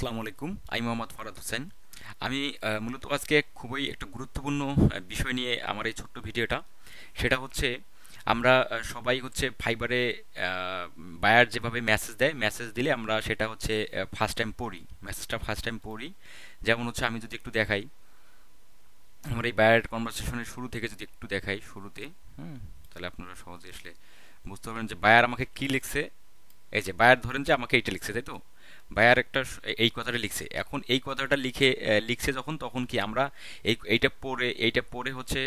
আসসালামু আলাইকুম, আমি মোহাম্মদ ফরাদ হোসেন। আমি মূলত আজকে খুবই একটা গুরুত্বপূর্ণ বিষয় নিয়ে আমার এই ছোট্ট ভিডিওটা। সেটা হচ্ছে আমরা সবাই হচ্ছে ফাইবারে বায়ার যেভাবে মেসেজ দেয়, মেসেজ দিলে আমরা সেটা হচ্ছে ফার্স্ট টাইম পড়ি, মেসেজটা ফার্স্ট টাইম পড়ি। যেমন হচ্ছে আমি যদি একটু দেখাই, আমার এই বায়ার কনভারসেশনের শুরু থেকে যদি একটু দেখাই শুরুতে, হুম, তাহলে আপনারা সহজে আসলে বুঝতে পারবেন যে বায়ার আমাকে কি লিখছে। এই যে বায়ার ধরেন যে আমাকে এইটা লিখছে, তাই তো? বায়ার একটা এই কথাটা লিখছে। এখন এই কথাটা লিখছে যখন, তখন কি আমরা এইটা পড়ে হচ্ছে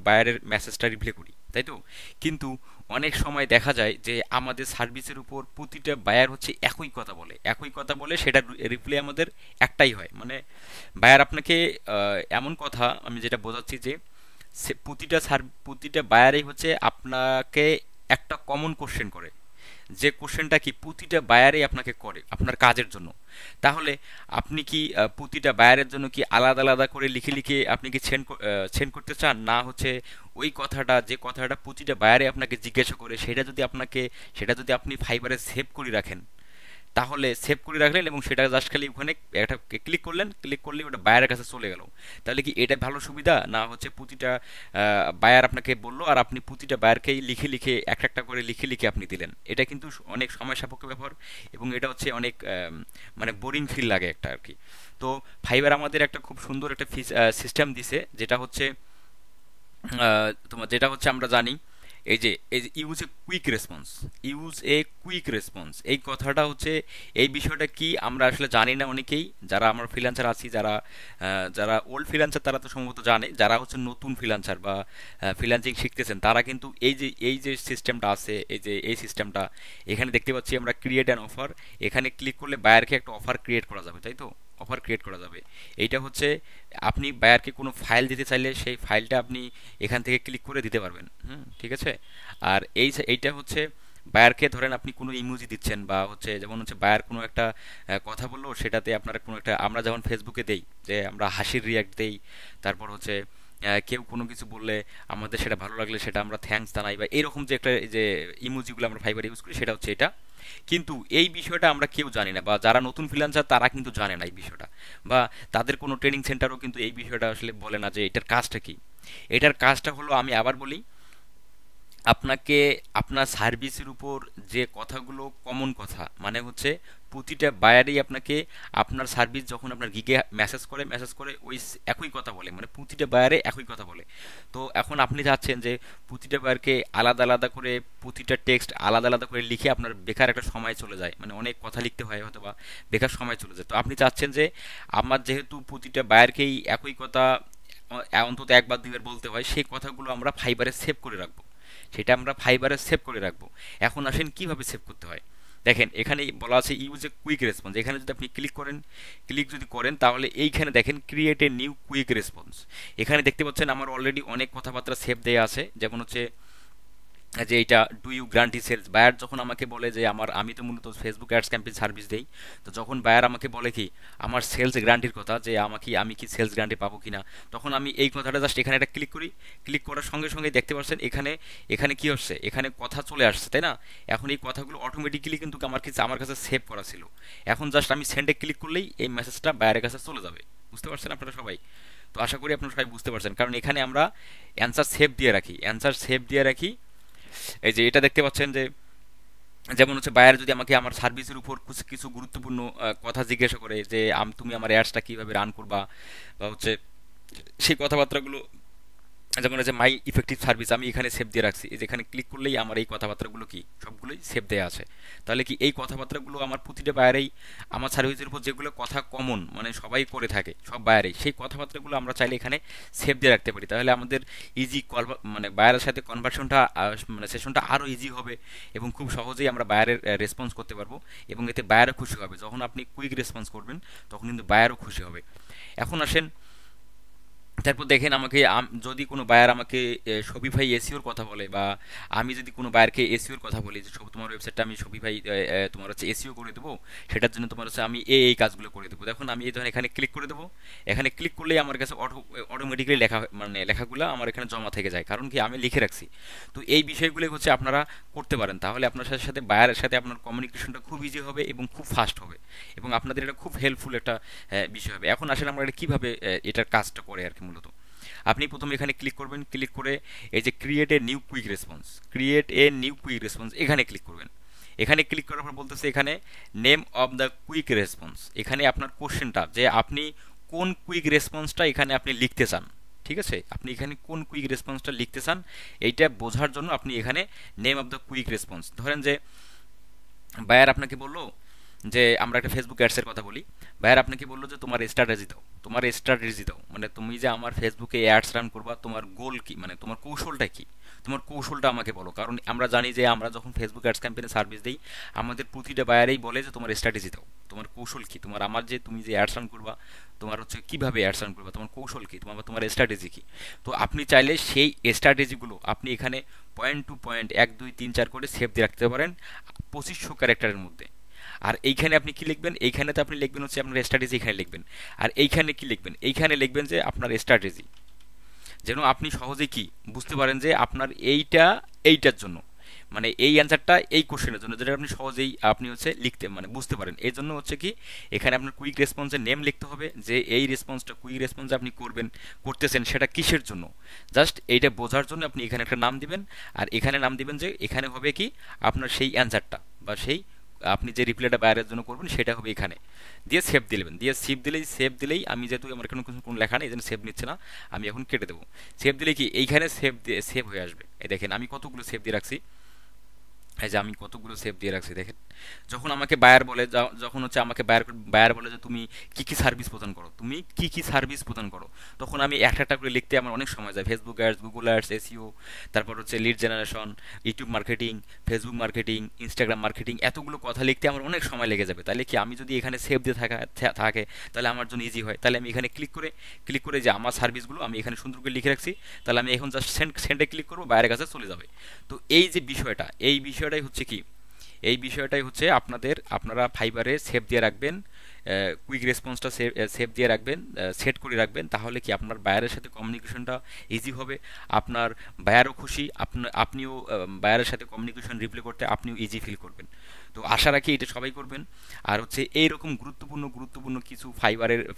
বায়ারের মেসেজটা রিপ্লাই করি, তাই তো? কিন্তু অনেক সময় দেখা যায় যে আমাদের সার্ভিসের উপর প্রতিটা বায়ার হচ্ছে একই কথা বলে সেটা রিপ্লাই আমাদের একটাই হয়। মানে বায়ার আপনাকে এমন কথা আমি যেটা বোঝাচ্ছি যে প্রতিটা বায়ারই হচ্ছে আপনাকে একটা কমন কোশ্চেন করে, যে কোশ্চেনটা কি প্রতিটা বায়ারই আপনাকে করে আপনার কাজের জন্য। তাহলে আপনি কি প্রতিটা বায়ারের জন্য কি আলাদা আলাদা করে লিখে লিখে আপনি কি সেন্ড করতে চান, না হচ্ছে ওই কথাটা, যে কথাটা প্রতিটা বায়ারে আপনাকে জিজ্ঞাসা করে, সেটা যদি আপনি ফাইবারে সেভ করে রাখেন, তাহলে সেভ করে রাখলেন এবং সেটা জাস্ট খালি ওখানে একটা ক্লিক করলেন, ক্লিক করলে ওটা বায়ারের কাছে চলে গেল। তাহলে কি এটা ভালো সুবিধা, না হচ্ছে প্রতিটা বায়ার আপনাকে বললো আর আপনি প্রতিটা বায়ারকেই লিখে লিখে একটা একটা করে লিখে লিখে আপনি দিলেন? এটা কিন্তু অনেক সময় সাপেক্ষ ব্যাপার, এবং এটা হচ্ছে অনেক মানে বোরিং ফিল লাগে একটা আর কি। তো ফাইবার আমাদের একটা খুব সুন্দর একটা সিস্টেম দিছে, যেটা হচ্ছে তোমার যেটা হচ্ছে আমরা জানি, এই যে use a quick response, use a quick response, এই কথাটা হচ্ছে, এই বিষয়টা কি আমরা আসলে জানি না অনেকেই। যারা আমরা ফ্রিল্যান্সার আছি, যারা ওল্ড ফ্রিল্যান্সার তারা তো সম্ভবত জানে, যারা হচ্ছে নতুন ফ্রিল্যান্সার বা ফ্রিল্যান্সিং শিখতেছেন তারা কিন্তু এই যে সিস্টেমটা আছে, এই সিস্টেমটা এখানে দেখতে পাচ্ছি আমরা, ক্রিয়েট অ্যান অফার। এখানে ক্লিক করলে বায়ারকে একটা অফার ক্রিয়েট করা যাবে, তাই তো? অফার ক্রিয়েট করা যাবে। এইটা হচ্ছে আপনি বায়ারকে কোনো ফাইল দিতে চাইলে সেই ফাইলটা আপনি এখান থেকে ক্লিক করে দিতে পারবেন। হুম, ঠিক আছে। আর এইটা হচ্ছে বায়ারকে, ধরেন আপনি কোনো ইমোজি দিচ্ছেন, বা হচ্ছে যেমন হচ্ছে বায়ার কোনো একটা কথা বললো, সেটাতে আপনারা কোনো একটা, আমরা যেমন ফেসবুকে দেই যে আমরা হাসির রিয়াক্ট দেই, তারপর হচ্ছে কেউ কোনো কিছু বললে আমাদের সেটা ভালো লাগলে সেটা আমরা থ্যাঙ্কস জানাই, বা এরকম যে একটা এই যে ইমোজিগুলো আমরা ফাইবার ইউজ করি, সেটা হচ্ছে এটা। কিন্তু এই বিষয়টা আমরা কেউ জানি না, বা যারা নতুন ফ্রিল্যান্সার তারা কিন্তু জানে না এই বিষয়টা, বা তাদের কোনো ট্রেনিং সেন্টারও কিন্তু এই বিষয়টা আসলে বলে না যে এটার কাজটা কি। এটার কাজটা হলো, আমি আবার বলি, আপনাকে আপনার সার্ভিসের উপর যে কথাগুলো কমন কথা, মানে হচ্ছে প্রতিটা বায়ারই আপনাকে আপনার সার্ভিস যখন আপনার গিগে মেসেজ করে ওই একই কথা বলে, মানে প্রতিটা বায়ারে একই কথা বলে। তো এখন আপনি চাচ্ছেন যে প্রতিটা বায়ারকে আলাদা আলাদা করে, প্রতিটা টেক্সট আলাদা আলাদা করে লিখে আপনার বেকার একটা সময় চলে যায়, মানে অনেক কথা লিখতে হয় হয়তো, বা বেকার সময় চলে যায়। তো আপনি চাচ্ছেন যে আমার যেহেতু প্রতিটা বায়ারকেই একই কথা অন্তত একবার দুইবার বলতে হয়, সেই কথাগুলো আমরা ফাইবারে সেভ করে রাখবো, সেটা আমরা ফাইবারে সেভ করে রাখবো। এখন আসেন কিভাবে সেভ করতে হয়। দেখেন এখানে বলা আছে ইউজ এ কুইক রেসপন্স। এখানে যদি আপনি ক্লিক যদি করেন তাহলে এইখানে দেখেন create a new quick response. এখানে দেখতে পাচ্ছেন আমার অলরেডি অনেক কথাবার্তা সেভ দেয়া আছে, যেমন হচ্ছে যে এইটা, do you guarantee sales. Buyer যখন আমাকে বলে যে আমি তো মূলত ফেসবুক অ্যাডস ক্যাম্পেইন সার্ভিস দেই, তো যখন বায়ার আমাকে বলে কি আমার সেলস গ্যারান্টির কথা, যে আমি কি সেলস গ্যারান্টি পাবো কিনা, তখন আমি এই কথাটা জাস্ট এখানে একটা ক্লিক করি। ক্লিক করার সঙ্গে সঙ্গে দেখতে পাচ্ছেন এখানে এখানে কি হচ্ছে, এখানে কথা চলে আসছে, তাই না? এখন এই কথাগুলো অটোমেটিক্যালি কিন্তু আমার কাছে সেভ করা ছিল। এখন জাস্ট আমি সেন্ডে ক্লিক করলেই এই মেসেজটা বায়ারের কাছে চলে যাবে। বুঝতে পারছেন আপনারা সবাই? তো আশা করি আপনারা সবাই বুঝতে পারছেন, কারণ এখানে আমরা অ্যান্সার সেভ দিয়ে রাখি। এই যে এটা দেখতে পাচ্ছেন যে, যেমন হচ্ছে বায়ার যদি আমাকে আমার সার্ভিসের উপর কিছু কিছু গুরুত্বপূর্ণ কথা জিজ্ঞাসা করে, যে তুমি আমার অ্যাডসটা কিভাবে রান করবা, বা হচ্ছে সেই কথাবার্তাগুলো, যেমন হচ্ছে মাই ইফেক্টিভ সার্ভিস, আমি এখানে সেভ দিয়ে রাখছি। এই যে এখানে ক্লিক করলেই আমার এই কথাবার্তাগুলো কি সবগুলোই সেভ দেওয়া আছে। তাহলে কি এই কথাবার্তাগুলো আমার প্রতিটা বায়ারেই, আমার সার্ভিসের উপর যেগুলো কথা কমন, মানে সবাই করে থাকে সব বায়ারেই, সেই কথাবার্তাগুলো আমরা চাইলে এখানে সেভ দিয়ে রাখতে পারি। তাহলে আমাদের ইজি কল, মানে বায়ারের সাথে কনভার্সনটা, মানে সেশনটা আরও ইজি হবে, এবং খুব সহজেই আমরা বায়ারের রেসপন্স করতে পারবো, এবং এতে বায়ারও খুশি হবে। যখন আপনি কুইক রেসপন্স করবেন তখন কিন্তু বায়ারও খুশি হবে। এখন আসেন তারপর দেখেন আমাকে যদি কোনো বায়ার আমাকে শপিফাই এসিওর কথা বলে, বা আমি যদি কোনো বায়ারকে এসিওর কথা বলি যে তোমার ওয়েবসাইটটা আমি শপিফাই তোমার হচ্ছে এসিও করে দেবো, সেটার জন্য তোমার হচ্ছে আমি এই কাজগুলো করে দেবো, দেখুন আমি এই ধরনের এখানে ক্লিক করে দেবো। এখানে ক্লিক করলেই আমার কাছে অটোমেটিক্যালি লেখা মানে লেখাগুলো আমার এখানে জমা থেকে যায়, কারণ কি আমি লিখে রাখছি। তো এই বিষয়গুলো হচ্ছে আপনারা করতে পারেন, তাহলে আপনার সাথে সাথে বায়ারের সাথে আপনার কমিউনিকেশনটা খুব ইজি হবে এবং খুব ফাস্ট হবে, এবং আপনাদের এটা খুব হেল্পফুল একটা বিষয় হবে। এখন আসলে আমরা এটা কীভাবে এটার কাজটা করে আর কি। মূলত আপনি প্রথমে এখানে ক্লিক করবেন, ক্লিক করে এই যে create a new quick response, create a new quick response এখানে ক্লিক করবেন। এখানে ক্লিক করার পর বলতেছে এখানে name of the quick response, এখানে আপনার কোশ্চেনটা যে আপনি কোন কুইক রেসপন্সটা এখানে আপনি লিখতে চান। ঠিক আছে, আপনি এখানে কোন কুইক রেসপন্সটা লিখতে চান এইটা বোঝার জন্য আপনি এখানে name of the quick response, ধরেন যে বায়ার আপনাকে বললো যে আমরা একটা ফেসবুক অ্যাডসের কথা বলি, বায়ার আপনাকে বললো যে তোমার স্ট্র্যাটেজি দাও, তোমার স্ট্র্যাটেজি দাও, মানে তুমি যে আমার ফেসবুকে অ্যাডস রান করবা তোমার গোল কি, মানে তোমার কৌশলটা কি, তোমার কৌশলটা আমাকে বলো। কারণ আমরা জানি যে আমরা যখন ফেসবুক অ্যাডস ক্যাম্পেইনে সার্ভিস দিই, আমাদের প্রতিটা বায়ারেই বলে যে তোমার স্ট্র্যাটেজি দাও, তোমার কৌশল কি, তোমার আমার যে তুমি যে অ্যাডস রান করবা, তোমার হচ্ছে কিভাবে অ্যাডস রান করবা, তোমার কৌশল কি, তোমার তোমার স্ট্র্যাটেজি কি। তো আপনি চাইলে সেই স্ট্র্যাটেজিগুলো আপনি এখানে পয়েন্ট টু পয়েন্ট 1 2 3 4 করে সেভ দিয়ে রাখতে পারেন 2500 ক্যারেক্টারের মধ্যে। আর এইখানে আপনি কি লিখবেন, এইখানে তো আপনি লিখবেন হচ্ছে আপনার স্ট্র্যাটেজি এখানে লিখবেন। আর এইখানে কি লিখবেন, এইখানে লিখবেন যে আপনার স্ট্র্যাটেজি, যেন আপনি সহজেই কি বুঝতে পারেন যে আপনার এইটা এইটার জন্য, মানে এই অ্যান্সারটা এই কোশ্চেনের জন্য, যেটা আপনি সহজেই আপনি হচ্ছে লিখতে মানে বুঝতে পারেন। এই জন্য হচ্ছে কি এখানে আপনার কুইক রেসপন্সের নেম লিখতে হবে, যে এই রেসপন্সটা কুইক রেসপন্স আপনি করবেন করতেছেন সেটা কিসের জন্য, জাস্ট এইটা বোঝার জন্য আপনি এখানে একটা নাম দিবেন। আর এখানে নাম দিবেন যে এখানে হবে কি আপনার সেই অ্যান্সারটা বা সেই আপনি যে রিপ্লাইটা বাইরের জন্য করবেন সেটা হবে এখানে, দিয়ে সেভ দিলেন, দিয়ে সেভ দিলেই আমি যেহেতু আমার এখানে কোনো লেখা নেই এই জন্য সেভ নিচ্ছে না, আমি এখন কেটে দেবো। সেভ দিলে কি এইখানে সেভ হয়ে আসবে। এই দেখেন আমি কতগুলো সেভ দিয়ে রাখছি, এই যে আমি কতগুলো সেভ দিয়ে রাখছি দেখেন। যখন আমাকে বায়ার বলে যখন হচ্ছে আমাকে বায়ার বলে যে তুমি কি কি সার্ভিস প্রদান করো, তুমি কি কি সার্ভিস প্রদান করো, তখন আমি একটা একটা করে লিখতে আমার অনেক সময় যায়। Facebook ads, Google ads, SEO, তারপর হচ্ছে lead generation, YouTube marketing, Facebook marketing, Instagram marketing, এতগুলো কথা লিখতে আমার অনেক সময় লেগে যাবে। তাহলে কি আমি যদি এখানে সেভ দিয়ে থাকে তাহলে আমার জন্য ইজি হয়। তাহলে আমি এখানে ক্লিক করে যে আমার সার্ভিসগুলো আমি এখানে সুন্দর করে লিখে রাখছি, তাহলে আমি এখন জাস্ট সেন্ডে ক্লিক করবো, বাইরের কাছে চলে যাবে। তো এই যে বিষয়টা, এই বিষয়টাই হচ্ছে কি, এই বিষয়টাই হচ্ছে আপনারা ফাইবারে সেভ দিয়ে রাখবেন, কুইক রেসপন্সটা সেভ দিয়ে রাখবেন, সেট করে রাখবেন, তাহলে কি আপনার বায়ারের সাথে কমিউনিকেশনটা ইজি হবে, আপনার বায়ারও খুশি, আপনিও বায়ারের সাথে কমিউনিকেশন রিপ্লে করতে আপনিও ইজি ফিল করবেন। তো আশা রাখি এটা সবাই করবেন। আর হচ্ছে এইরকম গুরুত্বপূর্ণ কিছু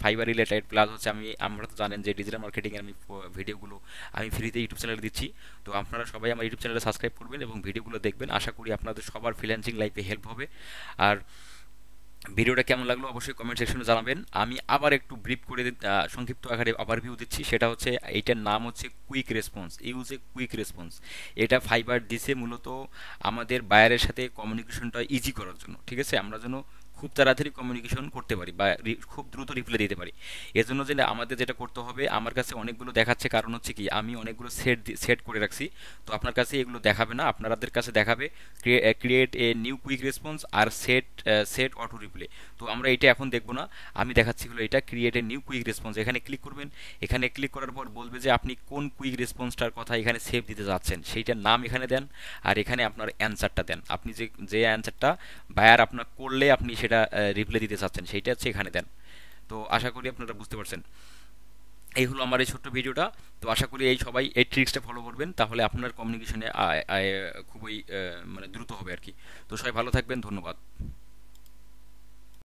ফাইবার রিলেটেড, প্লাস হচ্ছে আমরা তো জানেন যে ডিজিটাল মার্কেটিংয়ের আমি ভিডিওগুলো আমি ফ্রিতে ইউটিউব চ্যানেলে দিচ্ছি। তো আপনারা সবাই আমার ইউটিউব চ্যানেলে সাবস্ক্রাইব করবেন এবং ভিডিওগুলো দেখবেন, আশা করি আপনাদের সবার ফ্রিল্যান্সিং লাইফে হেল্প হবে। আর ভিডিওটা কেমন লাগলো অবশ্যই কমেন্ট সেকশনে জানাবেন। আমি আবার একটু ব্রিফ করে সংক্ষিপ্ত আকারে ওভারভিউ দিচ্ছি, সেটা হচ্ছে এইটার নাম হচ্ছে quick response, use a quick response. এটা ফাইবার দিছে মূলত আমাদের বায়ারের সাথে কমিউনিকেশনটা ইজি করার জন্য, ঠিক আছে, আমরা যেন খুব তাড়াতাড়ি কমিউনিকেশন করতে পারি বা খুব দ্রুত রিপ্লাই দিতে পারি। এর জন্য যে আমাদের যেটা করতে হবে, আমার কাছে অনেকগুলো দেখাচ্ছে, কারণ হচ্ছে কি আমি অনেকগুলো সেট করে রাখছি। তো আপনার কাছে এগুলো দেখাবে না, আপনাদের কাছে দেখাবে create a new quick response আর সেট অটো রিপ্লে। তো আমরা এটা এখন দেখবো না, আমি দেখাচ্ছি হলো এটা create a new quick response. এখানে ক্লিক করবেন, এখানে ক্লিক করার পর বলবে যে আপনি কোন কুইক রেসপন্সটার কথা এখানে সেভ দিতে যাচ্ছেন সেইটার নাম এখানে দেন, আর এখানে আপনার অ্যান্সারটা দেন, আপনি যে যে অ্যান্সারটা বায়ার আপনার করলে আপনি সেটা রিপ্লাই দিতে চাচ্ছেন সেইটা হচ্ছে এখানে দেন। তো আশা করি আপনারা বুঝতে পারছেন। এই হলো আমার এই ছোট্ট ভিডিওটা। তো আশা করি এই সবাই এই ট্রিক্সটা ফলো করবেন, তাহলে আপনার কমিউনিকেশনে খুবই মানে দ্রুত হবে আর কি। তো সবাই ভালো থাকবেন, ধন্যবাদ।